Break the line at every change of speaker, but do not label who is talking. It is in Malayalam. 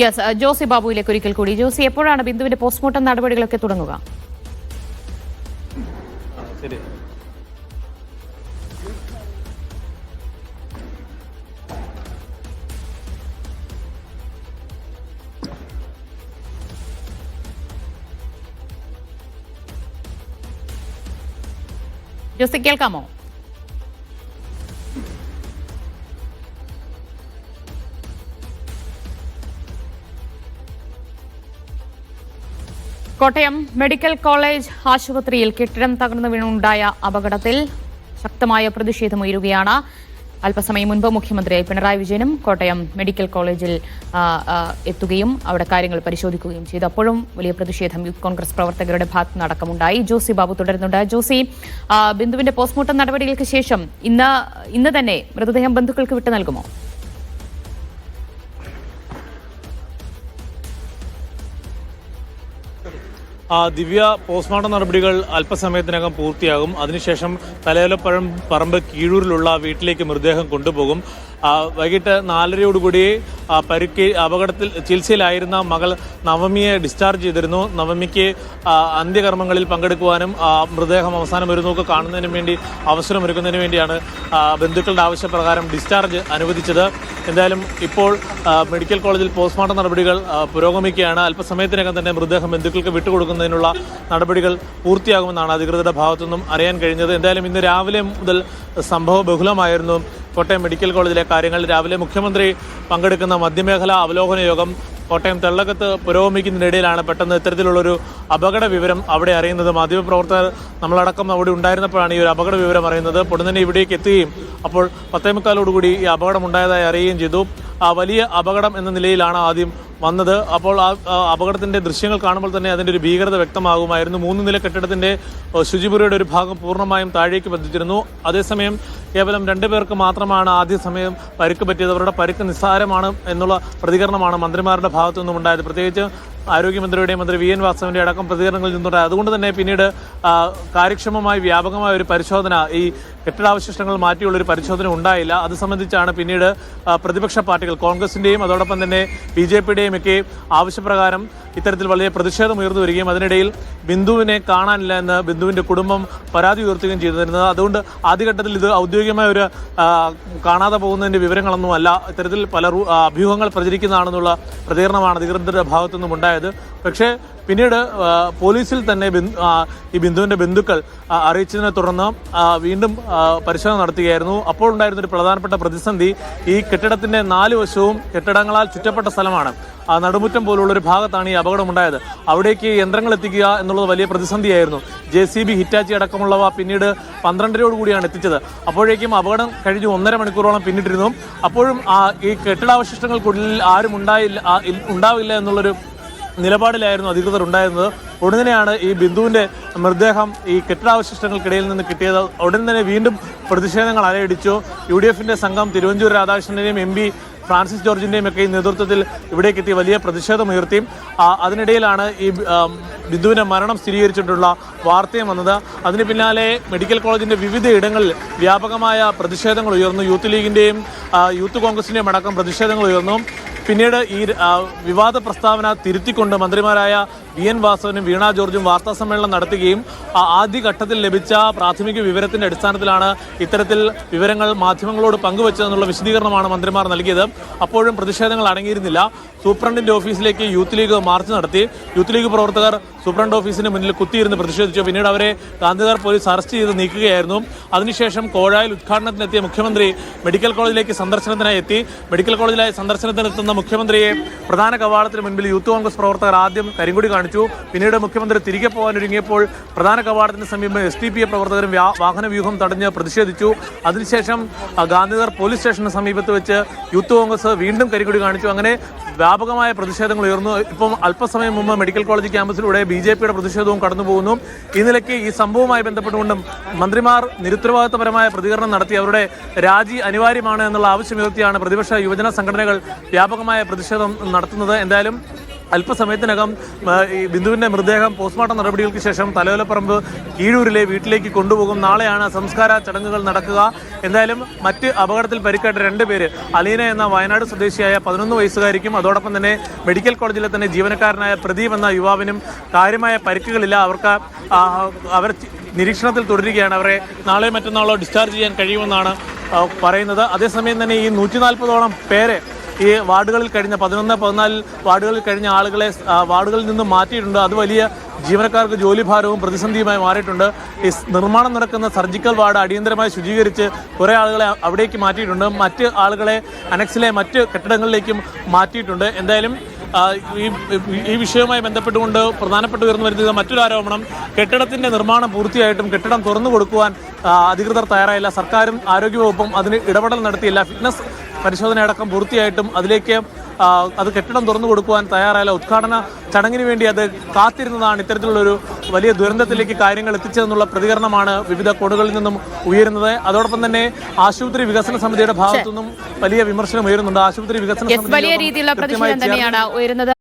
യെസ്, ജോസി ബാബുവിലേക്ക് ഒരിക്കൽ കൂടി. ജോസി, എപ്പോഴാണ് ബിന്ദുവിന്റെ പോസ്റ്റ്മോർട്ടം നടപടികളൊക്കെ തുടങ്ങുക?
ശരി,
ജോസി കേൾക്കാമോ? കോട്ടയം മെഡിക്കൽ കോളേജ് ആശുപത്രിയിൽ കെട്ടിടം തകർന്നു വീണുണ്ടായ അപകടത്തിൽ ശക്തമായ പ്രതിഷേധമുയരുകയാണ്. അല്പസമയം മുൻപ് മുഖ്യമന്ത്രി പിണറായി വിജയനും കോട്ടയം മെഡിക്കൽ കോളേജിൽ എത്തുകയും അവിടെ കാര്യങ്ങൾ പരിശോധിക്കുകയും ചെയ്തു. അപ്പോഴും വലിയ പ്രതിഷേധം യൂത്ത് കോൺഗ്രസ് പ്രവർത്തകരുടെ ഭാഗത്തു നിന്നടക്കമുണ്ടായി. ജോസി ബാബു തുടരുന്നുണ്ട്. ജോസി, ബിന്ദുവിന്റെ പോസ്റ്റ്മോർട്ടം നടപടികൾക്ക് ശേഷം ഇന്ന് തന്നെ മൃതദേഹം ബന്ധുക്കൾക്ക് വിട്ടു നൽകുമോ?
ദിവ്യ, പോസ്റ്റ്മോർട്ടം നടപടികൾ അല്പസമയത്തിനകം പൂർത്തിയാകും. അതിനുശേഷം തലയോലപ്പറമ്പ് കീഴൂരിലുള്ള വീട്ടിലേക്ക് മൃതദേഹം കൊണ്ടുപോകും. വൈകിട്ട് 4:30 അപകടത്തിൽ ചികിത്സയിലായിരുന്ന മകൾ നവമിയെ ഡിസ്ചാർജ് ചെയ്തിരുന്നു. നവമിക്ക് അന്ത്യകർമ്മങ്ങളിൽ പങ്കെടുക്കുവാനും മൃതദേഹം അവസാനം ഒരു നോക്ക് കാണുന്നതിനും വേണ്ടി അവസരമൊരുക്കുന്നതിന് വേണ്ടിയാണ് ബന്ധുക്കളുടെ ആവശ്യപ്രകാരം ഡിസ്ചാർജ് അനുവദിച്ചത്. എന്തായാലും ഇപ്പോൾ മെഡിക്കൽ കോളേജിൽ പോസ്റ്റ്മോർട്ടം നടപടികൾ പുരോഗമിക്കുകയാണ്. അല്പസമയത്തിനകം തന്നെ മൃതദേഹം ബന്ധുക്കൾക്ക് വിട്ടുകൊടുക്കുന്നതിനുള്ള നടപടികൾ പൂർത്തിയാകുമെന്നാണ് അധികൃതരുടെ ഭാഗത്തുനിന്നും അറിയാൻ കഴിഞ്ഞത്. എന്തായാലും ഇന്ന് രാവിലെ മുതൽ സംഭവ ബഹുലമായിരുന്നു കോട്ടയം മെഡിക്കൽ കോളേജിലെ കാര്യങ്ങൾ. രാവിലെ മുഖ്യമന്ത്രി പങ്കെടുക്കുന്ന മധ്യമേഖലാ അവലോകന യോഗം കോട്ടയം തെള്ളകത്ത് പുരോഗമിക്കുന്നതിനിടയിലാണ് പെട്ടെന്ന് ഇത്തരത്തിലുള്ളൊരു അപകട വിവരം അവിടെ അറിയുന്നത്. മാധ്യമപ്രവർത്തകർ നമ്മളടക്കം അവിടെ ഉണ്ടായിരുന്നപ്പോഴാണ് ഈ ഒരു അപകട വിവരം അറിയുന്നത്. ഉടനെ ഇവിടേക്ക് എത്തുകയും അപ്പോൾ 10:45 ഈ അപകടം ഉണ്ടായതായി അറിയുകയും ചെയ്തു. വലിയ അപകടം എന്ന നിലയിലാണ് ആദ്യം വന്നത്. അപ്പോൾ ആ അപകടത്തിന്റെ ദൃശ്യങ്ങൾ കാണുമ്പോൾ തന്നെ അതിന്റെ ഒരു ഭീകരത വ്യക്തമാകുമായിരുന്നു. 3 നില കെട്ടിടത്തിന്റെ ശുചിമുറിയുടെ ഒരു ഭാഗം പൂർണ്ണമായും താഴേക്ക് പതിച്ചിരുന്നു. അതേസമയം കേവലം 2 പേർക്ക് മാത്രമാണ് ആദ്യ സമയം പരിക്ക് പറ്റിയത്. അവരുടെ പരിക്ക് നിസ്സാരമാണ് എന്നുള്ള പ്രതികരണമാണ് മന്ത്രിമാരുടെ ഭാഗത്തു നിന്നും ഉണ്ടായത്. പ്രത്യേകിച്ച് ആരോഗ്യമന്ത്രിയുടെയും മന്ത്രി വി എൻ വാസവന്റെ അടക്കം പ്രതികരണങ്ങളിൽ നിന്നുണ്ടായി. അതുകൊണ്ട് തന്നെ പിന്നീട് കാര്യക്ഷമമായി വ്യാപകമായ ഒരു പരിശോധന, ഈ കെട്ടിടാവശിഷ്ടങ്ങൾ മാറ്റിയുള്ളൊരു പരിശോധന ഉണ്ടായില്ല. അത് സംബന്ധിച്ചാണ് പിന്നീട് പ്രതിപക്ഷ പാർട്ടികൾ കോൺഗ്രസിന്റെയും അതോടൊപ്പം തന്നെ BJPയുടെയും ഒക്കെ ആവശ്യപ്രകാരം ഇത്തരത്തിൽ വലിയ പ്രതിഷേധം ഉയർന്നു വരികയും അതിനിടയിൽ ബിന്ദുവിനെ കാണാനില്ല എന്ന് ബിന്ദുവിന്റെ കുടുംബം പരാതി ഉയർത്തുകയും ചെയ്തിരുന്നത്. അതുകൊണ്ട് ആദ്യഘട്ടത്തിൽ ഇത് ഔദ്യോഗികമായ ഒരു കാണാതെ പോകുന്നതിന്റെ വിവരങ്ങളൊന്നുമല്ല, ഇത്തരത്തിൽ പല അഭ്യൂഹങ്ങൾ പ്രചരിക്കുന്നതാണെന്നുള്ള പ്രതികരണമാണ് അധികൃതരുടെ ഭാഗത്തുനിന്നും ഉണ്ടായത്. പക്ഷേ പിന്നീട് പോലീസിൽ തന്നെ ഈ ബിന്ദുവിന്റെ ബന്ധുക്കൾ അറിയിച്ചതിനെ തുടർന്ന് വീണ്ടും പരിശോധന നടത്തുകയായിരുന്നു. അപ്പോൾ ഉണ്ടായിരുന്നൊരു പ്രധാനപ്പെട്ട പ്രതിസന്ധി, ഈ കെട്ടിടത്തിന്റെ 4 വശവും കെട്ടിടങ്ങളാൽ ചുറ്റപ്പെട്ട സ്ഥലമാണ്. നടുമുറ്റം പോലുള്ളൊരു ഭാഗത്താണ് ഈ അപകടമുണ്ടായത്. അവിടേക്ക് യന്ത്രങ്ങൾ എത്തിക്കുക എന്നുള്ളത് വലിയ പ്രതിസന്ധിയായിരുന്നു. JCB, ഹിറ്റാച്ചി അടക്കമുള്ളവ പിന്നീട് 12:00 എത്തിച്ചത്. അപ്പോഴേക്കും അപകടം കഴിഞ്ഞ് 1.5 മണിക്കൂറോളം പിന്നിട്ടിരുന്നു. അപ്പോഴും ഈ കെട്ടിടാവശിഷ്ടങ്ങൾക്കുള്ളിൽ ആരും ഉണ്ടാവില്ല എന്നുള്ളൊരു നിലപാടിലായിരുന്നു അധികൃതർ ഉണ്ടായിരുന്നത്. ഉടൻ തന്നെയാണ് ഈ ബിന്ദുവിന്റെ മൃതദേഹം ഈ കെട്ടിടാവശിഷ്ടങ്ങൾക്കിടയിൽ നിന്ന് കിട്ടിയത്. ഉടൻ തന്നെ വീണ്ടും പ്രതിഷേധങ്ങൾ അലയടിച്ചു. UDFന്റെ സംഘം തിരുവഞ്ചൂർ രാധാകൃഷ്ണന്റെയും MP ഫ്രാൻസിസ് ജോർജിന്റെയും ഒക്കെ നേതൃത്വത്തിൽ ഇവിടേക്ക് എത്തി വലിയ പ്രതിഷേധമുയർത്തി. അതിനിടയിലാണ് ഈ ബിന്ദുവിന്റെ മരണം സ്ഥിരീകരിച്ചിട്ടുള്ള വാർത്തയും വന്നത്. അതിന് പിന്നാലെ മെഡിക്കൽ കോളേജിന്റെ വിവിധ ഇടങ്ങളിൽ വ്യാപകമായ പ്രതിഷേധങ്ങൾ ഉയർന്നു. യൂത്ത് ലീഗിന്റെയും യൂത്ത് കോൺഗ്രസിന്റെയും അടക്കം പ്രതിഷേധങ്ങൾ ഉയർന്നു. പിന്നീട് ഈ വിവാദ പ്രസ്താവന തിരുത്തിക്കൊണ്ട് മന്ത്രിമാരായ വി എൻ വാസവനും വീണ ജോർജും വാർത്താസമ്മേളനം നടത്തുകയും ആദ്യഘട്ടത്തിൽ ലഭിച്ച പ്രാഥമിക വിവരത്തിന്റെ അടിസ്ഥാനത്തിലാണ് ഇത്തരത്തിൽ വിവരങ്ങൾ മാധ്യമങ്ങളോട് പങ്കുവച്ചതെന്നുള്ള വിശദീകരണമാണ് മന്ത്രിമാർ നൽകിയത്. അപ്പോഴും പ്രതിഷേധങ്ങൾ അടങ്ങിയിരുന്നില്ല. സൂപ്രണ്ടിന്റെ ഓഫീസിലേക്ക് യൂത്ത് ലീഗ് മാർച്ച് നടത്തി. യൂത്ത് ലീഗ് പ്രവർത്തകർ സൂപ്രണ്ട് ഓഫീസിന് മുന്നിൽ കുത്തിയിരുന്ന് പ്രതിഷേധിച്ചു. പിന്നീട് അവരെ ഗാന്ധിനഗർ പോലീസ് അറസ്റ്റ് ചെയ്ത് നീക്കുകയായിരുന്നു. അതിനുശേഷം കോഴായിൽ ഉദ്ഘാടനത്തിനെത്തിയ മുഖ്യമന്ത്രി മെഡിക്കൽ കോളേജിലേക്ക് സന്ദർശനത്തിനായി എത്തി. മെഡിക്കൽ കോളേജിലായി സന്ദർശനത്തിനെത്തുന്ന മുഖ്യമന്ത്രിയെ പ്രധാന കവാടത്തിന് മുൻപിൽ യൂത്ത് കോൺഗ്രസ് പ്രവർത്തകർ ആദ്യം കരിങ്കൊടി കാണിച്ചു. പിന്നീട് മുഖ്യമന്ത്രി തിരികെ പോകാനൊരുങ്ങിയപ്പോൾ പ്രധാന കവാടത്തിന് സമീപം SDPI പ്രവർത്തകരും വാഹനവ്യൂഹം തടഞ്ഞ് പ്രതിഷേധിച്ചു. അതിനുശേഷം ഗാന്ധിനഗർ പോലീസ് സ്റ്റേഷന് സമീപത്ത് വെച്ച് യൂത്ത് കോൺഗ്രസ് വീണ്ടും കരിങ്കൊടി കാണിച്ചു. അങ്ങനെ വ്യാപകമായ പ്രതിഷേധങ്ങൾ ഉയർന്നു. ഇപ്പം അല്പസമയം മുമ്പ് മെഡിക്കൽ കോളേജ് ക്യാമ്പസിലൂടെ BJPയുടെ പ്രതിഷേധവും കടന്നുപോകുന്നു. ഈ നിലയ്ക്ക് ഈ സംഭവവുമായി ബന്ധപ്പെട്ടുകൊണ്ടും മന്ത്രിമാർ നിരുത്തരവാദിത്തപരമായ പ്രതികരണം നടത്തി അവരുടെ രാജി അനിവാര്യമാണ് എന്നുള്ള ആവശ്യമുയർത്തിയാണ് പ്രതിപക്ഷ യുവജന സംഘടനകൾ വ്യാപകമായ പ്രതിഷേധം നടത്തുന്നത്. എന്തായാലും അല്പസമയത്തിനകം ഈ ബിന്ദുവിന്റെ മൃതദേഹം പോസ്റ്റ്മോർട്ടം നടപടികൾക്ക് ശേഷം തലയോലപ്പറമ്പ് കീഴൂരിലെ വീട്ടിലേക്ക് കൊണ്ടുപോകും. നാളെയാണ് സംസ്കാര ചടങ്ങുകൾ നടക്കുക. എന്തായാലും മറ്റ് അപകടത്തിൽ പരിക്കേറ്റ 2 പേര്, അലീന എന്ന വയനാട് സ്വദേശിയായ 11 വയസ്സുകാരിക്കും അതോടൊപ്പം തന്നെ മെഡിക്കൽ കോളേജിലെ തന്നെ ജീവനക്കാരനായ പ്രദീപ് എന്ന യുവാവിനും കാര്യമായ പരിക്കുകളില്ല. അവർ നിരീക്ഷണത്തിൽ തുടരുകയാണ്. അവരെ നാളെ മറ്റന്നാളോ ഡിസ്ചാർജ് ചെയ്യാൻ കഴിയുമെന്നാണ് പറയുന്നത്. അതേസമയം തന്നെ ഈ 140ഓളം പേരെ ഈ വാർഡുകളിൽ കഴിഞ്ഞ 11-14 വാർഡുകളിൽ കഴിഞ്ഞ ആളുകളെ വാർഡുകളിൽ നിന്ന് മാറ്റിയിട്ടുണ്ട്. അത് വലിയ ജീവനക്കാർക്ക് ജോലിഭാരവും പ്രതിസന്ധിയുമായി മാറിയിട്ടുണ്ട്. ഈ നിർമ്മാണം നടക്കുന്ന സർജിക്കൽ വാർഡ് അടിയന്തരമായി ശുചീകരിച്ച് കുറേ ആളുകളെ അവിടേക്ക് മാറ്റിയിട്ടുണ്ട്. മറ്റ് ആളുകളെ അനക്സിലെ മറ്റ് കെട്ടിടങ്ങളിലേക്കും മാറ്റിയിട്ടുണ്ട്. എന്തായാലും ഈ വിഷയവുമായി ബന്ധപ്പെട്ടുകൊണ്ട് പ്രധാനപ്പെട്ട ഉയർന്നു വരുന്നത് മറ്റൊരു ആരോപണം, കെട്ടിടത്തിന്റെ നിർമ്മാണം പൂർത്തിയായിട്ടും കെട്ടിടം തുറന്നു കൊടുക്കുവാൻ അധികൃതർ തയ്യാറായില്ല. സർക്കാരും ആരോഗ്യവകുപ്പും അതിന് ഇടപെടൽ നടത്തിയില്ല. ഫിറ്റ്നസ് പരിശോധന അടക്കം പൂർത്തിയായിട്ടും അതിലേക്ക് അത് കെട്ടിടം തുറന്നു കൊടുക്കുവാൻ തയ്യാറായില്ല. ഉദ്ഘാടന ചടങ്ങിന് വേണ്ടി അത് കാത്തിരുന്നതാണ് ഇത്തരത്തിലുള്ളൊരു വലിയ ദുരന്തത്തിലേക്ക് കാര്യങ്ങൾ എത്തിച്ചതെന്നുള്ള പ്രതികരണമാണ് വിവിധ കോണുകളിൽ നിന്നും ഉയരുന്നത്. അതോടൊപ്പം തന്നെ ആശുപത്രി വികസന സമിതിയുടെ ഭാഗത്തുനിന്നും വലിയ വിമർശനം ഉയരുന്നുണ്ട്. ആശുപത്രി വികസന
വലിയ രീതിയിലുള്ള പ്രതിഷേധം തന്നെയാണ് ഉയരുന്നത്.